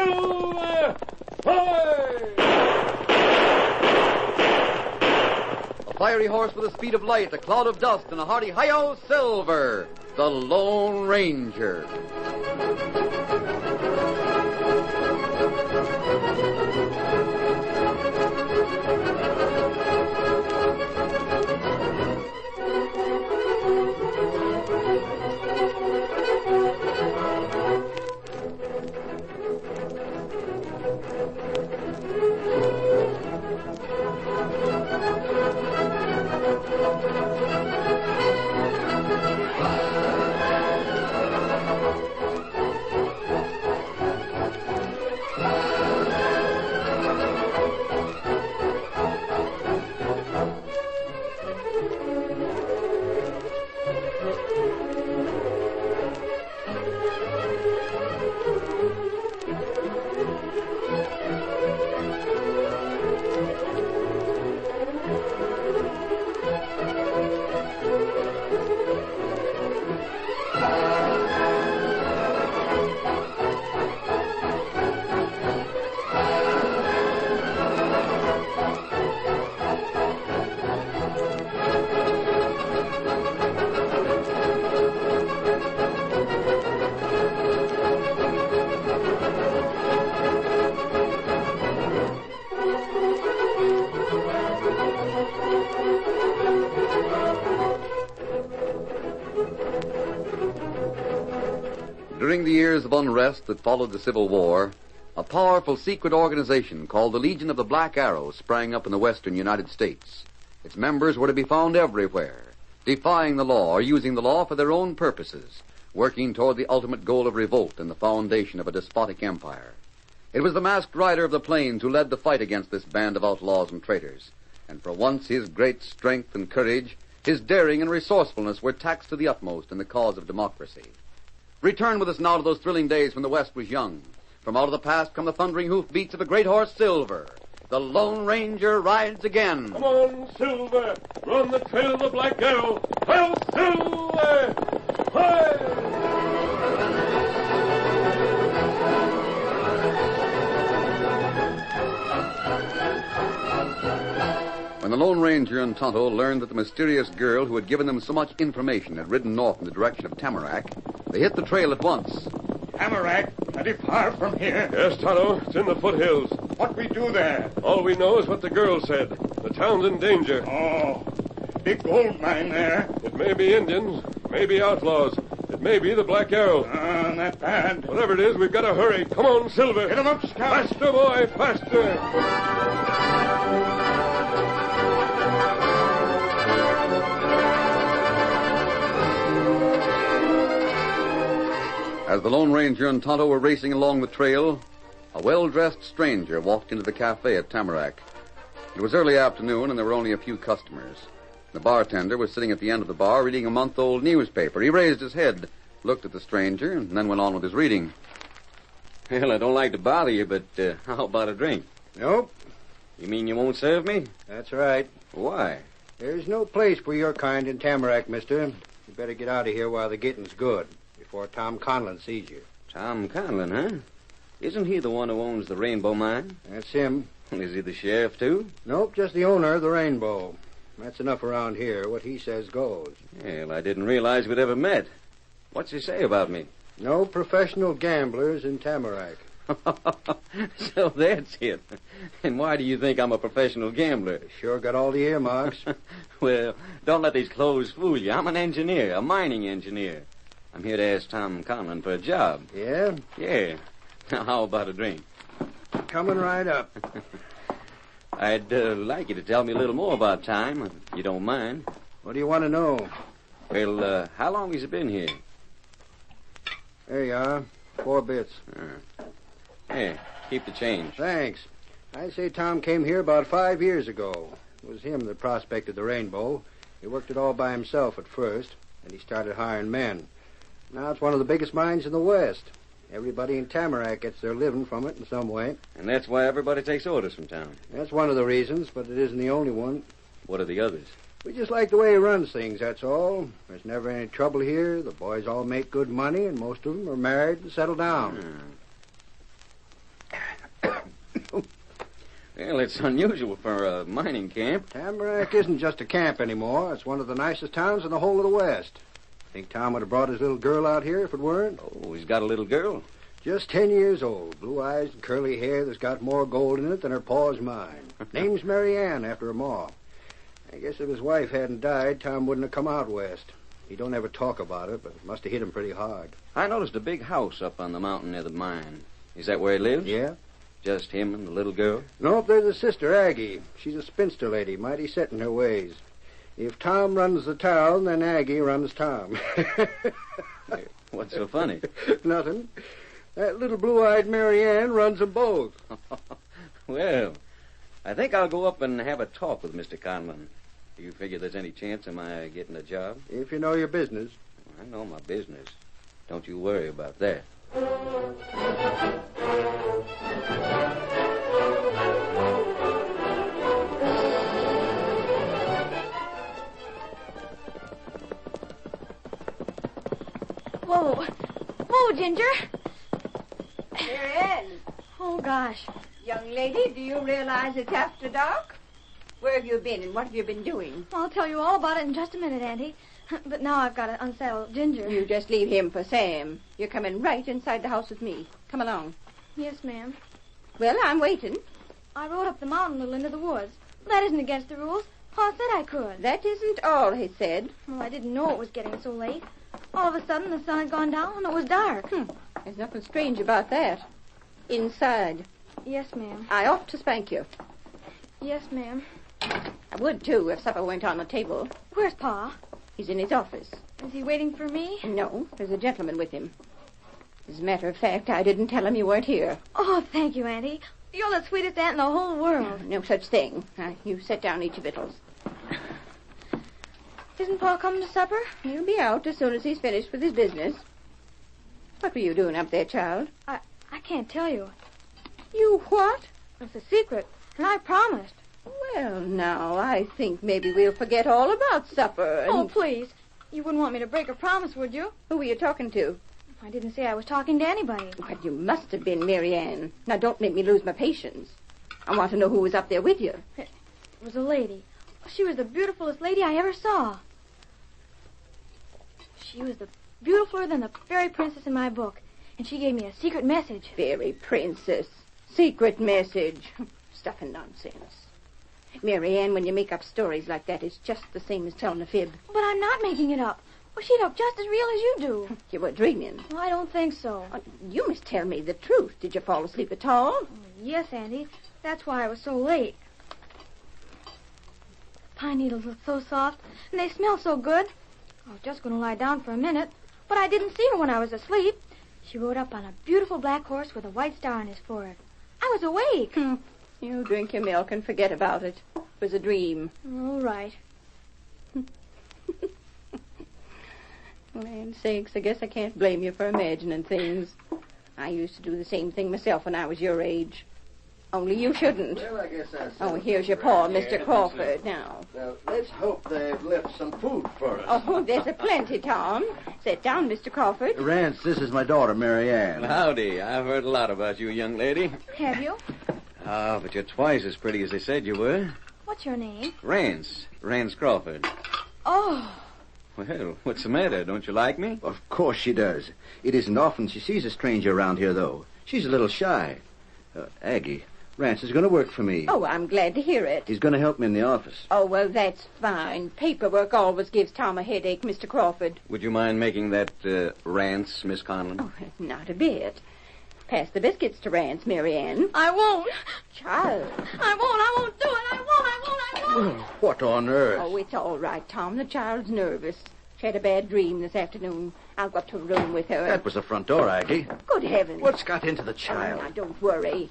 Silver! Hoy! A fiery horse with the speed of light, a cloud of dust, and a hearty hi-yo, Silver, the Lone Ranger. During the years of unrest that followed the Civil War, a powerful secret organization called the Legion of the Black Arrow sprang up in the western United States. Its members were to be found everywhere, defying the law or using the law for their own purposes, working toward the ultimate goal of revolt and the foundation of a despotic empire. It was the masked rider of the plains who led the fight against this band of outlaws and traitors, and for once his great strength and courage, his daring and resourcefulness were taxed to the utmost in the cause of democracy. Return with us now to those thrilling days when the West was young. From out of the past come the thundering hoofbeats of a great horse, Silver. The Lone Ranger rides again. Come on, Silver. We're on the trail of the Black Arrow. Hail, Silver! Hi! When the Lone Ranger and Tonto learned that the mysterious girl who had given them so much information had ridden north in the direction of Tamarack, they hit the trail at once. Tamarack, plenty far from here. Yes, Tonto. It's in the foothills. What we do there? All we know is what the girl said. The town's in danger. Oh, big gold mine there. It may be Indians, maybe outlaws. It may be the Black Arrow. Not bad. Whatever it is, we've got to hurry. Come on, Silver. Get 'em up, Scout. Faster, boy, faster. As the Lone Ranger and Tonto were racing along the trail, a well-dressed stranger walked into the cafe at Tamarack. It was early afternoon, and there were only a few customers. The bartender was sitting at the end of the bar reading a month-old newspaper. He raised his head, looked at the stranger, and then went on with his reading. Well, I don't like to bother you, but how about a drink? Nope. You mean you won't serve me? That's right. Why? There's no place for your kind in Tamarack, mister. You better get out of here while the getting's good, before Tom Conlon sees you. Tom Conlon, huh? Isn't he the one who owns the Rainbow Mine? That's him. Is he the sheriff, too? Nope, just the owner of the Rainbow. That's enough around here. What he says goes. Well, I didn't realize we'd ever met. What's he say about me? No professional gamblers in Tamarack. So that's it. And why do you think I'm a professional gambler? Sure got all the earmarks. Well, don't let these clothes fool you. I'm an engineer, a mining engineer. I'm here to ask Tom Conlon for a job. Yeah? Yeah. Now, how about a drink? Coming right up. I'd like you to tell me a little more about Tom, if you don't mind. What do you want to know? Well, how long has he been here? There you are. 4 bits. Here, keep the change. Thanks. I'd say Tom came here about 5 years ago. It was him that prospected the Rainbow. He worked it all by himself at first, and he started hiring men. Now it's one of the biggest mines in the West. Everybody in Tamarack gets their living from it in some way. And that's why everybody takes orders from town. That's one of the reasons, but it isn't the only one. What are the others? We just like the way he runs things, that's all. There's never any trouble here. The boys all make good money, and most of them are married and settled down. Well, it's unusual for a mining camp. Tamarack isn't just a camp anymore. It's one of the nicest towns in the whole of the West. Think Tom would have brought his little girl out here if it weren't? Oh, he's got a little girl. Just 10 years old. Blue eyes and curly hair that's got more gold in it than her pa's mine. Name's Mary Ann after her ma. I guess if his wife hadn't died, Tom wouldn't have come out west. He don't ever talk about it, but it must have hit him pretty hard. I noticed a big house up on the mountain near the mine. Is that where he lives? Yeah? Just him and the little girl? Nope, there's a sister, Aggie. She's a spinster lady, mighty set in her ways. If Tom runs the town, then Aggie runs Tom. Hey, what's so funny? Nothing. That little blue-eyed Mary Ann runs them both. Well, I think I'll go up and have a talk with Mr. Conlon. Do you figure there's any chance of my getting a job? If you know your business. I know my business. Don't you worry about that. Whoa. Whoa, Ginger. Mary Ann, Oh, gosh. young lady, do you realize it's after dark? Where have you been and what have you been doing? I'll tell you all about it in just a minute, Auntie. But now I've got to unsaddle Ginger. You just leave him for Sam. You're coming right inside the house with me. Come along. Yes, ma'am. Well, I'm waiting. I rode up the mountain a little into the woods. That isn't against the rules. Pa said I could. That isn't all he said. Well, I didn't know it was getting so late. All of a sudden, the sun had gone down and it was dark. There's nothing strange about that. Inside. Yes, ma'am. I ought to spank you. Yes, ma'am. I would, too, if supper went on the table. Where's Pa? He's in his office. Is he waiting for me? No, there's a gentleman with him. As a matter of fact, I didn't tell him you weren't here. Oh, thank you, Auntie. You're the sweetest aunt in the whole world. No such thing. You set down each victuals. Isn't Pa coming to supper? He'll be out as soon as he's finished with his business. What were you doing up there, child? I can't tell you. You what? It's a secret, and I promised. Well, now, I think maybe we'll forget all about supper and... Oh, please. You wouldn't want me to break a promise, would you? Who were you talking to? I didn't say I was talking to anybody. Well, you must have been Mary Ann. Now, don't make me lose my patience. I want to know who was up there with you. It was a lady. She was the beautifulest lady I ever saw. She was the beautifuler than the fairy princess in my book, and she gave me a secret message. Fairy princess. Secret message. Stuff and nonsense. Mary Ann, when you make up stories like that, it's just the same as telling a fib. But I'm not making it up. Well, she'd look just as real as you do. You were dreaming. Well, I don't think so. You must tell me the truth. Did you fall asleep at all? Yes, Auntie. That's why I was so late. The pine needles look so soft, and they smell so good. I was just going to lie down for a minute, but I didn't see her when I was asleep. She rode up on a beautiful black horse with a white star on his forehead. I was awake. You drink your milk and forget about it. It was a dream. All right. Land's sakes, I guess I can't blame you for imagining things. I used to do the same thing myself when I was your age. Only you shouldn't. Well, I guess that's... Oh, here's your paw, Mr. Crawford, now. Now, let's hope they've left some food for us. Oh, there's a plenty, Tom. Sit down, Mr. Crawford. Rance, this is my daughter, Mary Ann. Howdy. I've heard a lot about you, young lady. Have you? But you're twice as pretty as they said you were. What's your name? Rance Crawford. Oh. Well, what's the matter? Don't you like me? Of course she does. It isn't often she sees a stranger around here, though. She's a little shy. Aggie, Rance is going to work for me. Oh, I'm glad to hear it. He's going to help me in the office. Oh, well, that's fine. Paperwork always gives Tom a headache, Mr. Crawford. Would you mind making that Rance, Miss Conlon? Oh, not a bit. Pass the biscuits to Rance, Mary Ann. I won't. Child. I won't do it. I won't. What on earth? Oh, it's all right, Tom. The child's nervous. She had a bad dream this afternoon. I'll go up to her room with her. That was the front door, Aggie. Good heavens. What's got into the Oh, child? now, don't worry.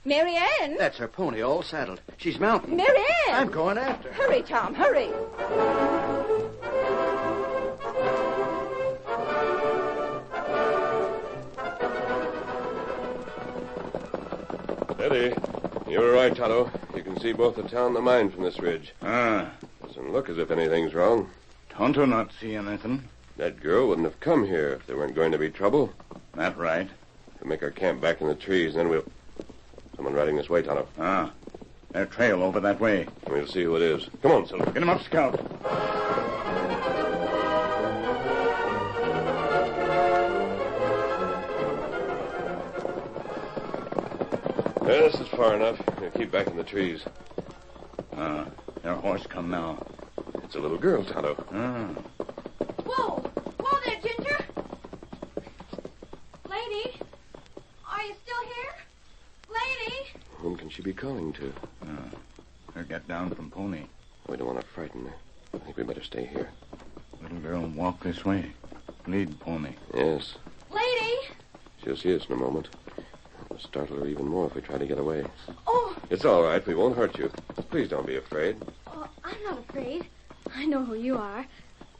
Mary Ann! That's her pony all saddled. She's mounting. Mary Ann! I'm going after her. Hurry, Tom, hurry. Steady. You were right, Tonto. You can see both the town and the mine from this ridge. Doesn't look as if anything's wrong. Tonto not see anything. That girl wouldn't have come here if there weren't going to be trouble. That right. We'll make our camp back in the trees, and then we'll... Someone riding this way, Tonto. Their trail over that way. We'll see who it is. Come on, Silver. Get him up, Scout. This is far enough. We'll keep back in the trees. Their horse come now. It's a little girl, Tonto. Whoa! Whoa there, Ginger! Lady? Are you still here? Lady? Whom can she be calling to? Her get down from pony. We don't want to frighten her. I think we better stay here. Little girl walk this way. Lead pony. Yes. Lady? She'll see us in a moment. We'll startle her even more if we try to get away. Oh, It's all right. We won't hurt you. Please don't be afraid. I'm not afraid. I know who you are.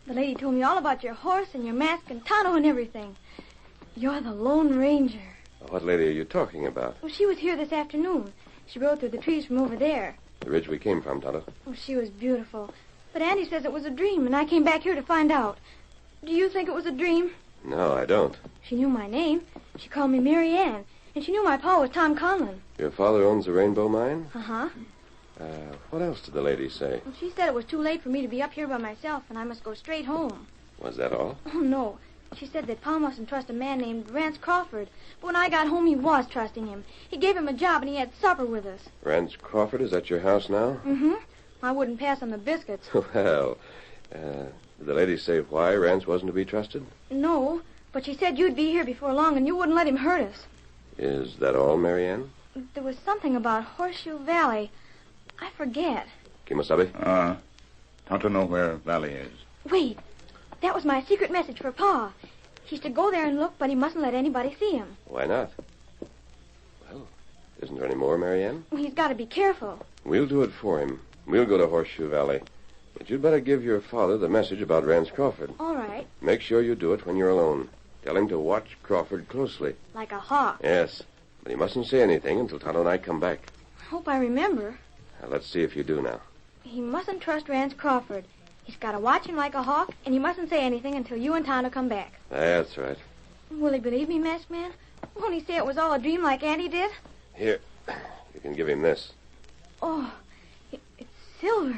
The lady told me all about your horse and your mask and Tonto and everything. You're the Lone Ranger. What lady are you talking about? Well, she was here this afternoon. She rode through the trees from over there. The ridge we came from, Tonto. Oh, she was beautiful. But Andy says it was a dream, and I came back here to find out. Do you think it was a dream? No, I don't. She knew my name. She called me Mary Ann. And she knew my pa was Tom Conlon. Your father owns the Rainbow Mine? Uh-huh. What else did the lady say? Well, she said it was too late for me to be up here by myself, and I must go straight home. Was that all? Oh, no. She said that Pa mustn't trust a man named Rance Crawford. But when I got home, he was trusting him. He gave him a job, and he had supper with us. Rance Crawford is at your house now? Mm-hmm. I wouldn't pass on the biscuits. Well, did the lady say why Rance wasn't to be trusted? No, but she said you'd be here before long, and you wouldn't let him hurt us. Is that all, Mary Ann? There was something about Horseshoe Valley. I forget. Kimosabe? Tonto know where Valley is. Wait. That was my secret message for Pa. He's to go there and look, but he mustn't let anybody see him. Why not? Well, isn't there any more, Mary Ann? Well, he's got to be careful. We'll do it for him. We'll go to Horseshoe Valley. But you'd better give your father the message about Rance Crawford. All right. Make sure you do it when you're alone. Tell him to watch Crawford closely. Like a hawk. Yes, but he mustn't say anything until Tonto and I come back. I hope I remember. Now, let's see if you do now. He mustn't trust Rance Crawford. He's got to watch him like a hawk, and he mustn't say anything until you and Tonto come back. That's right. Will he believe me, Masked Man? Won't he say it was all a dream like Andy did? Here, you can give him this. Oh, it's silver.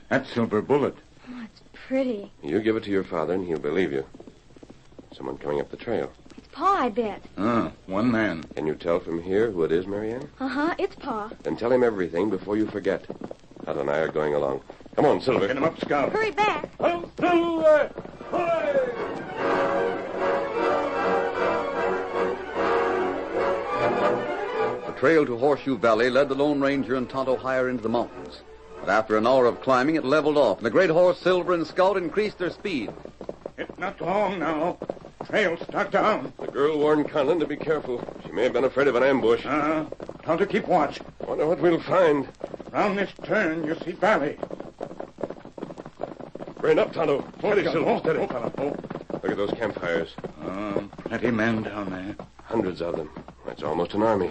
That silver bullet. Oh, it's pretty. You give it to your father, and he'll believe you. Someone coming up the trail. It's Pa, I bet. One man. Can you tell from here who it is, Marianne? Uh-huh, it's Pa. Then tell him everything before you forget. Todd and I are going along. Come on, Silver. Get him up, Scout. Hurry back. Oh, Silver! The trail to Horseshoe Valley led the Lone Ranger and Tonto higher into the mountains. But after an hour of climbing, it leveled off, and the great horse Silver and Scout increased their speed. It's not long now. Trail stuck down. The girl warned Conlon to be careful. She may have been afraid of an ambush. Tonto, keep watch. Wonder what we'll find. Round this turn, you see valley. Rein up, Tonto. Steady, Silver, steady. Oh. Look at those campfires. Plenty men down there. Hundreds of them. That's almost an army.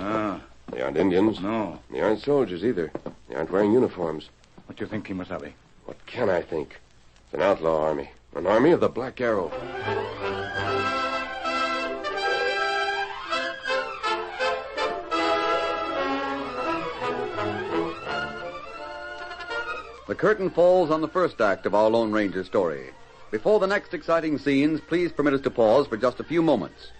They aren't Indians. No. They aren't soldiers either. They aren't wearing uniforms. What do you think, Kimosabe? What can I think? It's an outlaw army. An army of the Black Arrow. The curtain falls on the first act of our Lone Ranger story. Before the next exciting scenes, please permit us to pause for just a few moments.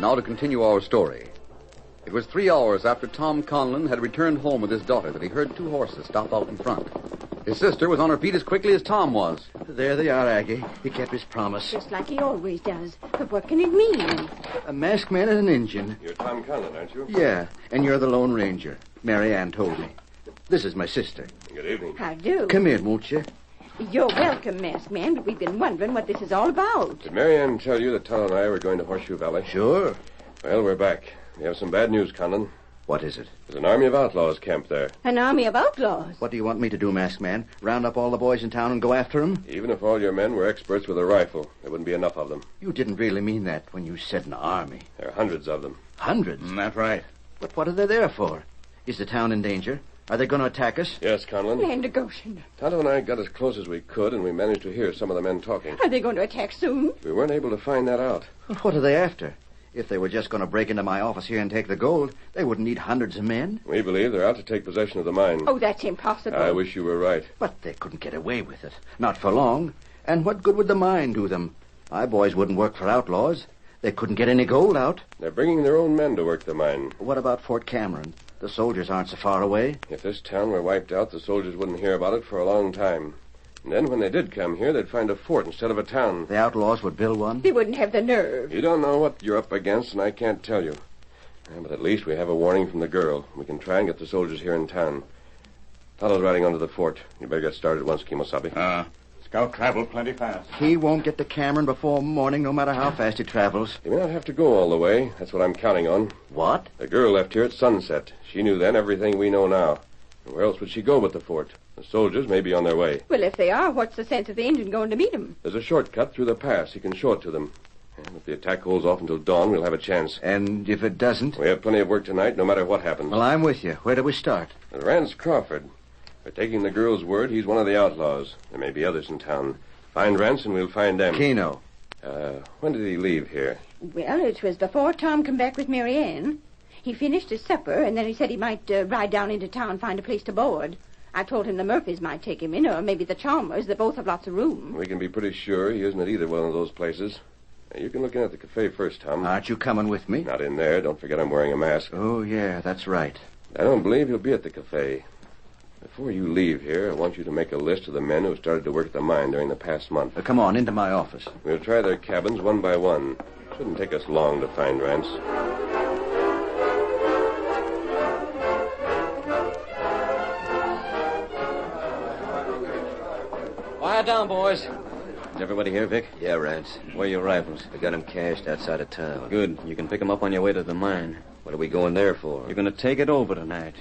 Now to continue our story. It was 3 hours after Tom Conlon had returned home with his daughter that he heard 2 horses stop out in front. His sister was on her feet as quickly as Tom was. There they are, Aggie. He kept his promise. Just like he always does. But what can it mean? A masked man and an Injun. You're Tom Conlon, aren't you? Yeah, and you're the Lone Ranger. Mary Ann told me. This is my sister. Good evening. How do? Come in, won't you? You're welcome, masked man, but we've been wondering what this is all about. Did Mary Ann tell you that Tonto and I were going to Horseshoe Valley? Sure. Well, we're back. We have some bad news, Conlon. What is it? There's an army of outlaws camped there. An army of outlaws? What do you want me to do, masked man? Round up all the boys in town and go after them? Even if all your men were experts with a rifle, there wouldn't be enough of them. You didn't really mean that when you said an army. There are hundreds of them. Hundreds? That's right. But what are they there for? Is the town in danger? Are they going to attack us? Yes, Conlon. Land of Goshen. Tonto and I got as close as we could, and we managed to hear some of the men talking. Are they going to attack soon? We weren't able to find that out. What are they after? If they were just going to break into my office here and take the gold, they wouldn't need hundreds of men. We believe they're out to take possession of the mine. Oh, that's impossible. I wish you were right. But they couldn't get away with it. Not for long. And what good would the mine do them? My boys wouldn't work for outlaws. They couldn't get any gold out. They're bringing their own men to work the mine. What about Fort Cameron? The soldiers aren't so far away. If this town were wiped out, the soldiers wouldn't hear about it for a long time. And then when they did come here, they'd find a fort instead of a town. The outlaws would build one? They wouldn't have the nerve. You don't know what you're up against, and I can't tell you. But at least we have a warning from the girl. We can try and get the soldiers here in town. Tonto's riding onto the fort. You better get started at once, Kimosabe. Scout traveled plenty fast. He won't get to Cameron before morning, no matter how fast he travels. You may not have to go all the way. That's what I'm counting on. What? The girl left here at sunset. She knew then everything we know now. Where else would she go but the fort? The soldiers may be on their way. Well, if they are, what's the sense of the Indian going to meet them? There's a shortcut through the pass. He can show it to them. And if the attack holds off until dawn, we'll have a chance. And if it doesn't? We have plenty of work tonight, no matter what happens. Well, I'm with you. Where do we start? At Rance Crawford. By taking the girl's word, he's one of the outlaws. There may be others in town. Find Rance and we'll find them. Keno. When did he leave here? Well, it was before Tom come back with Mary Ann. He finished his supper, and then he said he might ride down into town and find a place to board. I told him the Murphys might take him in, or maybe the Chalmers. They both have lots of room. We can be pretty sure he isn't at either one of those places. You can look in at the cafe first, Tom. Aren't you coming with me? Not in there. Don't forget I'm wearing a mask. Oh, yeah, that's right. I don't believe he'll be at the cafe. Before you leave here, I want you to make a list of the men who started to work at the mine during the past month. Come on, into my office. We'll try their cabins one by one. Shouldn't take us long to find Rance. Quiet down, boys. Is everybody here, Vic? Yeah, Rance. Where are your rifles? I got 'em cached outside of town. Good. You can pick them up on your way to the mine. What are we going there for? You're going to take it over tonight.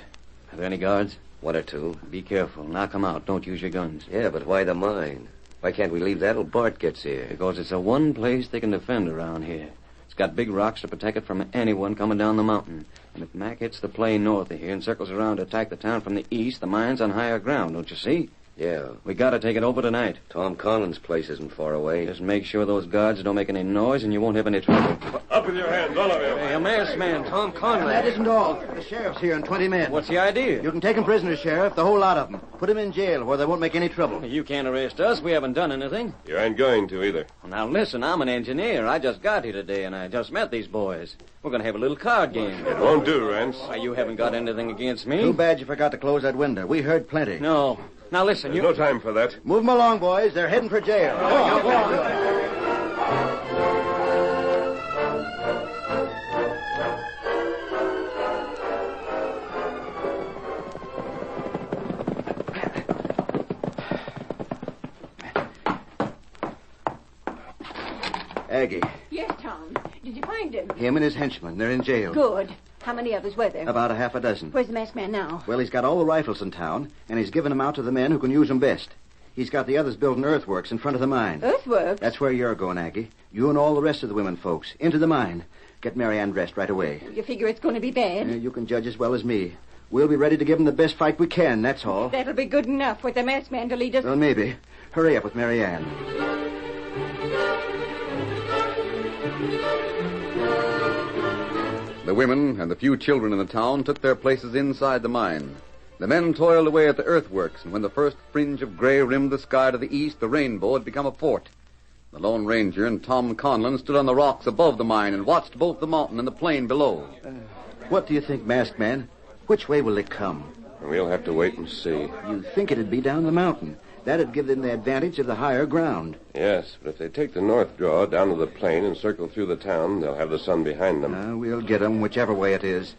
Are there any guards? One or two. Be careful. Knock them out. Don't use your guns. Yeah, but why the mine? Why can't we leave that till Bart gets here? Because it's the one place they can defend around here. It's got big rocks to protect it from anyone coming down the mountain. And if Mac hits the plain north of here and circles around to attack the town from the east, the mine's on higher ground, don't you see? Yeah. We gotta take it over tonight. Tom Conlon's place isn't far away. Just make sure those guards don't make any noise and you won't have any trouble. Up with your hands, all of you. Hey, a masked man, Tom Conlon. That isn't all. The sheriff's here in 20 men. What's the idea? You can take 'em prisoners, Sheriff, the whole lot of 'em. Put 'em in jail where they won't make any trouble. You can't arrest us. We haven't done anything. You ain't going to either. Well, now, listen, I'm an engineer. I just got here today, and I just met these boys. We're going to have a little card game. It won't do, Rance. Why, you haven't got anything against me? Too bad you forgot to close that window. We heard plenty. No. Now, listen, There's no time for that. Move 'em along, boys. They're heading for jail. Go on, go on. Aggie, Yes, Tom. Did you find him? him and his henchmen. They're in jail. Good. How many others were there? About a half a dozen. Where's the masked man now? Well, he's got all the rifles in town, and he's given them out to the men who can use them best. He's got the others building earthworks in front of the mine. Earthworks? That's where you're going, Aggie. You and all the rest of the women folks. Into the mine. Get Mary Ann dressed right away. You figure it's going to be bad? You can judge as well as me. We'll be ready to give them the best fight we can, that's all. That'll be good enough with the masked man to lead us. Well, maybe. Hurry up with Mary Ann. The women and the few children in the town took their places inside the mine. The men toiled away at the earthworks, and when the first fringe of gray rimmed the sky to the east, the rainbow had become a fort. The Lone Ranger and Tom Conlon stood on the rocks above the mine and watched both the mountain and the plain below. What do you think, Masked Man? Which way will they come? We'll have to wait and see. You think it'd be down the mountain. That'd give them the advantage of the higher ground. Yes, but if they take the north draw down to the plain and circle through the town, they'll have the sun behind them. We'll get them whichever way it is.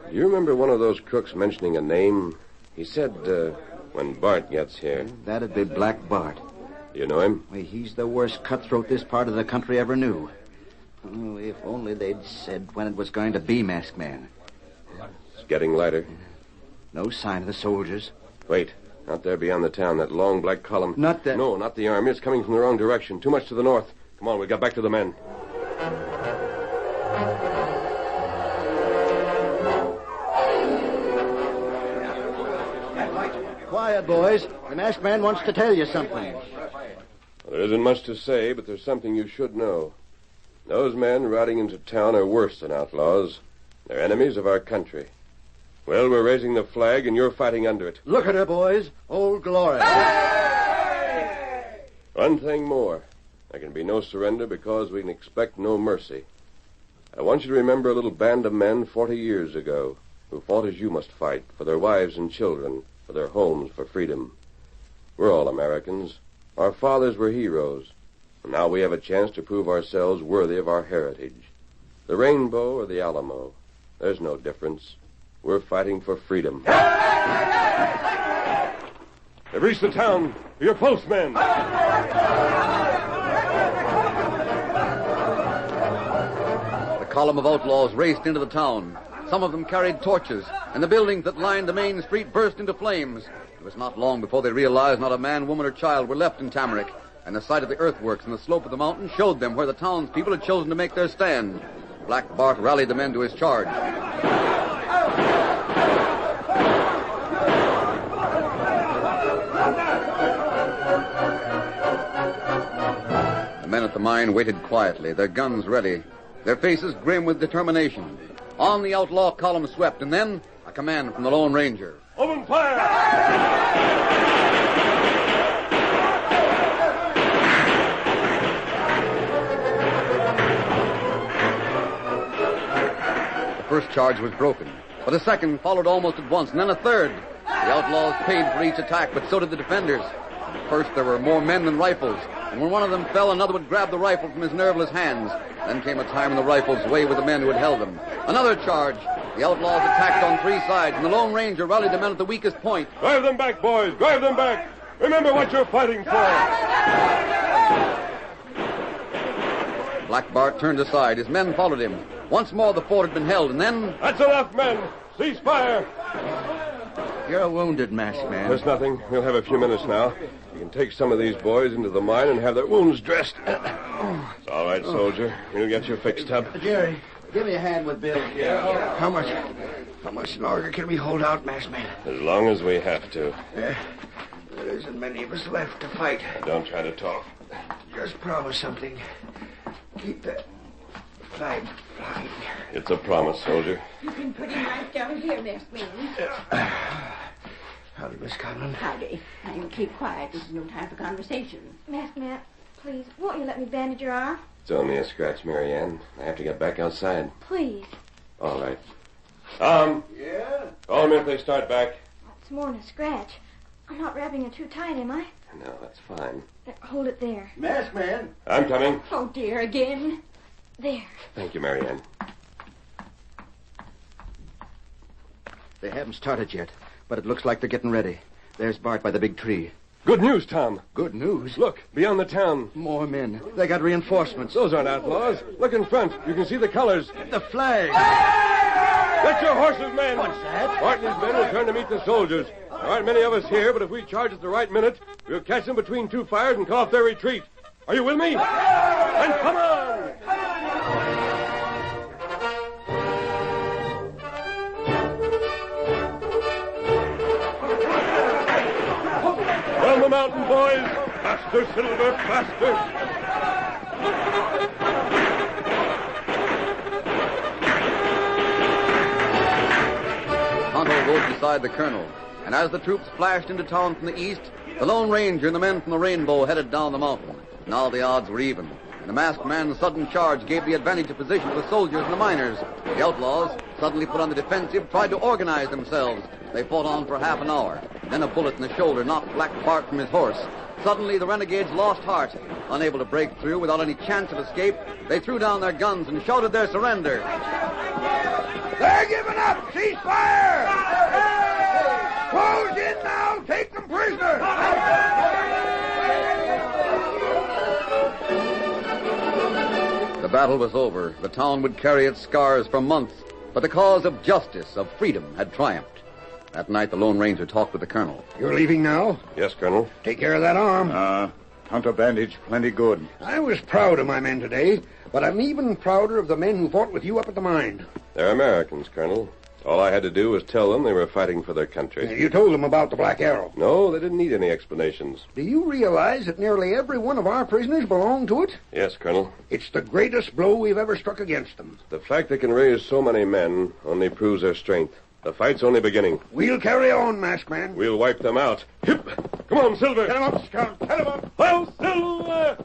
Do you remember one of those crooks mentioning a name? He said, when Bart gets here. That'd be Black Bart. You know him? Well, he's the worst cutthroat this part of the country ever knew. Oh, if only they'd said when it was going to be, Masked Man. It's getting lighter. No sign of the soldiers. Wait. Out there beyond the town, that long black column. Not that... No, not the army. It's coming from the wrong direction. Too much to the north. Come on, we got back to the men. Quiet, boys. The Masked Man wants to tell you something. Well, there isn't much to say, but there's something you should know. Those men riding into town are worse than outlaws. They're enemies of our country. Well, we're raising the flag, and you're fighting under it. Look at her, boys. Old Glory. Hey! One thing more. There can be no surrender because we can expect no mercy. I want you to remember a little band of men 40 years ago who fought as you must fight, for their wives and children, for their homes, for freedom. We're all Americans. Our fathers were heroes. And now we have a chance to prove ourselves worthy of our heritage. The rainbow or the Alamo. There's no difference. We're fighting for freedom. They've reached the town. Your post, men. The column of outlaws raced into the town. Some of them carried torches, and the buildings that lined the main street burst into flames. It was not long before they realized not a man, woman, or child were left in Tamarack, and the sight of the earthworks and the slope of the mountain showed them where the townspeople had chosen to make their stand. Black Bart rallied the men to his charge. The men at the mine waited quietly, their guns ready, their faces grim with determination. On the outlaw column swept, and then a command from the Lone Ranger. Open fire! The first charge was broken, but a second followed almost at once, and then a third. The outlaws paid for each attack, but so did the defenders. At first, there were more men than rifles, and when one of them fell, another would grab the rifle from his nerveless hands. Then came a time when the rifles away with the men who had held them. Another charge. The outlaws attacked on three sides, and the Lone Ranger rallied the men at the weakest point. Drive them back, boys. Drive them back. Remember what you're fighting for. Black Bart turned aside. His men followed him. Once more the fort had been held, and then... That's enough, men. Cease fire. You're wounded, Masked Man. There's nothing. We'll have a few minutes now. You can take some of these boys into the mine and have their wounds dressed. It's all right, soldier. We'll get you fixed up. Jerry, give me a hand with Bill. How much longer can we hold out, Masked Man? As long as we have to. There isn't many of us left to fight. Don't try to talk. Just promise something. Keep that flag flying. It's a promise, soldier. You've been pretty nice down here, Masked Man. Howdy, Miss Conlon. Howdy. Now you keep quiet. This is no time for conversation. Masked Man, please, won't you let me bandage your arm? It's only a scratch, Mary Ann. I have to get back outside. Please. All right. Yeah? Call me if they start back. It's more than a scratch. I'm not wrapping it too tight, am I? No, that's fine. Hold it there. Masked Man. I'm coming. Oh, dear, again. There. Thank you, Mary Ann. They haven't started yet, but it looks like they're getting ready. There's Bart by the big tree. Good news, Tom. Good news. Look, beyond the town. More men. They got reinforcements. Those aren't outlaws. Look in front. You can see the colors. The flag. Get your horses, men. What's that? Bart and his men will turn to meet the soldiers. There aren't many of us here, but if we charge at the right minute, we'll catch them between two fires and cut off their retreat. Are you with me? Then come on! Down the mountain, boys! Faster, Silver, faster! Tonto rode beside the colonel, and as the troops flashed into town from the east, the Lone Ranger and the men from the Rainbow headed down the mountain. Now the odds were even. The masked man's sudden charge gave the advantage of position to the soldiers and the miners. The outlaws, suddenly put on the defensive, tried to organize themselves. They fought on for half an hour. Then a bullet in the shoulder knocked Black Bart from his horse. Suddenly, the renegades lost heart. Unable to break through without any chance of escape, they threw down their guns and shouted their surrender. They're giving up! Cease fire! Close in now! Take them prisoners! The battle was over. The town would carry its scars for months, but the cause of justice, of freedom, had triumphed. That night, the Lone Ranger talked with the colonel. You're leaving now? Yes, Colonel. Take care of that arm. Tonto bandage, plenty good. I was proud of my men today, but I'm even prouder of the men who fought with you up at the mine. They're Americans, Colonel. All I had to do was tell them they were fighting for their country. You told them about the Black Arrow. No, they didn't need any explanations. Do you realize that nearly every one of our prisoners belonged to it? Yes, Colonel. It's the greatest blow we've ever struck against them. The fact they can raise so many men only proves their strength. The fight's only beginning. We'll carry on, Masked Man. We'll wipe them out. Hip! Come on, Silver! Get him up, Scout! Get him up! Well, Silver!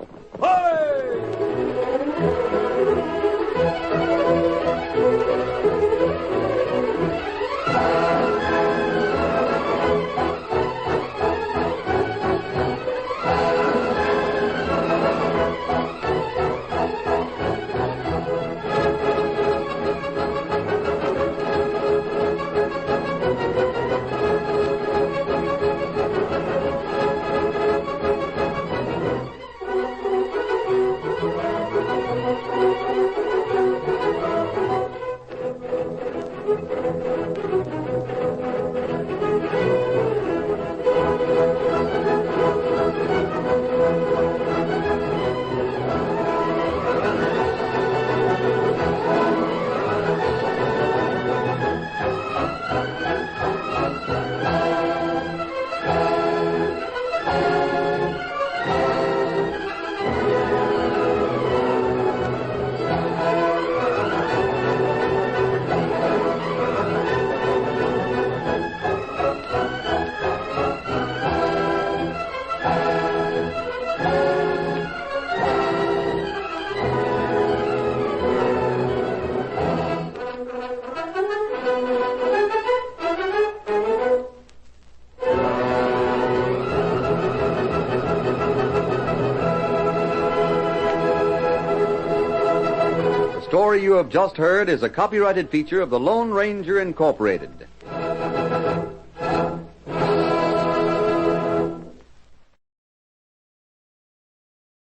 The story you have just heard is a copyrighted feature of the Lone Ranger Incorporated.